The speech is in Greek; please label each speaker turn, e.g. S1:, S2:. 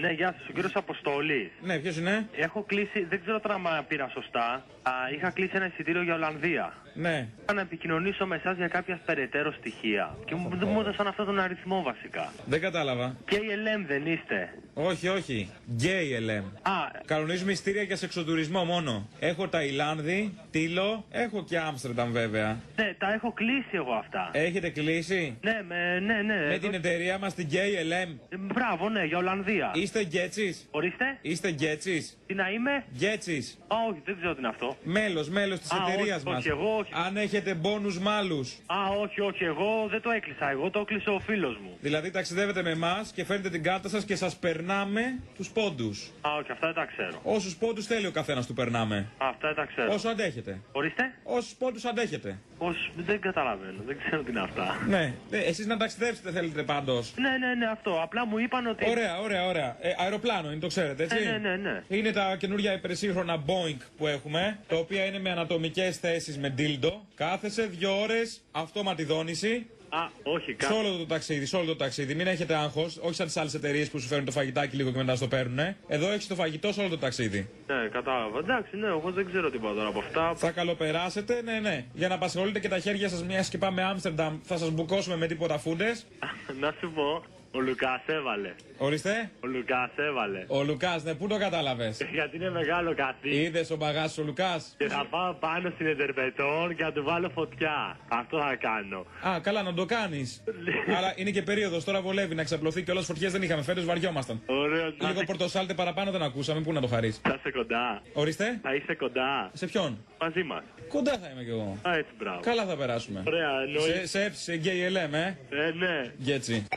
S1: Ναι, γεια σας, ο κύριος Αποστόλης.
S2: Ναι, ποιος είναι?
S1: Έχω κλείσει, δεν ξέρω τώρα αν πήρα σωστά. Είχα κλείσει ένα εισιτήριο για Ολλανδία.
S2: Ναι.
S1: Είχα να επικοινωνήσω με εσάς για κάποια περαιτέρω στοιχεία. Και μου έδωσαν αυτόν τον αριθμό βασικά.
S2: Δεν κατάλαβα.
S1: KLM δεν είστε?
S2: Όχι, όχι. KLM. Κανονίζουμε εισιτήρια για σεξοτουρισμό μόνο. Έχω Ταϊλάνδη, Τήλο, έχω και Άμστερνταμ βέβαια.
S1: Ναι, τα έχω κλείσει εγώ αυτά.
S2: Έχετε κλείσει?
S1: Ναι, ναι.
S2: Με την εταιρεία μας την KLM.
S1: Μπράβο, ναι, για Ολλανδία.
S2: Είστε γκέτσις?
S1: Ορίστε.
S2: Είστε γκέτσις?
S1: Τι να είμαι?
S2: Γκέτσις.
S1: Όχι, δεν ξέρω τι είναι αυτό.
S2: Μέλος της εταιρείας μας.
S1: Όχι, εγώ όχι.
S2: Αν έχετε μπόνους μάλους.
S1: Όχι, εγώ δεν το έκλεισα. Εγώ το έκλεισε ο φίλος μου.
S2: Δηλαδή ταξιδεύετε με εμάς και φέρνετε την κάρτα σας και σας περνάμε τους πόντους.
S1: Όχι, αυτά δεν τα ξέρω.
S2: Όσους πόντους θέλει ο καθένας του περνάμε.
S1: Αυτά δεν τα ξέρω.
S2: Όσο αντέχετε.
S1: Ορίστε.
S2: Όσους πόντους αντέχετε.
S1: Δεν καταλαβαίνω, δεν ξέρω τι είναι αυτά.
S2: Ναι, εσείς να ταξιδέψετε θέλετε πάντως.
S1: Ναι, αυτό. Απλά μου είπαν ότι.
S2: Ωραία. Αεροπλάνο είναι, το ξέρετε, έτσι.
S1: Ναι.
S2: Είναι τα καινούργια υπερσύγχρονα Boeing που έχουμε, τα οποία είναι με ανατομικές θέσεις με dildo. Κάθεσαι 2 ώρες, αυτόματη δόνηση.
S1: Όχι,
S2: Σε όλο το ταξίδι. Μην έχετε άγχος, όχι σαν τις άλλες εταιρείες που σου φέρνουν το φαγητάκι λίγο και μετά στο παίρνουνε. Εδώ έχεις το φαγητό σε όλο το ταξίδι.
S1: Ναι, κατάλαβα. Εντάξει, ναι, εγώ δεν ξέρω τίποτα τώρα από αυτά.
S2: Θα καλοπεράσετε, ναι. Για να απασχολείτε και τα χέρια σας, μιας και πάμε Άμστερνταμ, θα σας μπουκώσουμε με τίποτα φούντες.
S1: Να σου πω. Ο Λουκάς έβαλε.
S2: Ορίστε.
S1: Ο Λουκάς έβαλε.
S2: Ο Λουκάς, ναι, πού το κατάλαβες?
S1: Γιατί είναι μεγάλο καθί.
S2: Είδες ο μπαγάς ο Λουκάς?
S1: Και θα πάω πάνω στην Εντερπετών και να του βάλω φωτιά. Αυτό θα κάνω.
S2: Καλά, να το κάνεις. Αλλά είναι και περίοδος, τώρα βολεύει να ξαπλωθεί και όλες φωτιές δεν είχαμε φέτος, βαριόμασταν.
S1: Ωραίο.
S2: Λίγο πορτοσάλτε παραπάνω δεν ακούσαμε, πού να το χαρείς?
S1: Θα είσαι κοντά.
S2: Ορίστε.
S1: Θα είσαι κοντά.
S2: Σε ποιον?
S1: Μαζί μας.
S2: Κοντά θα είμαι κι εγώ.
S1: Έτσι, μπράβο.
S2: Καλά θα περάσουμε.
S1: Ωραία, εννοεί.
S2: Σε KLM,
S1: Ναι.
S2: Γκέτσι.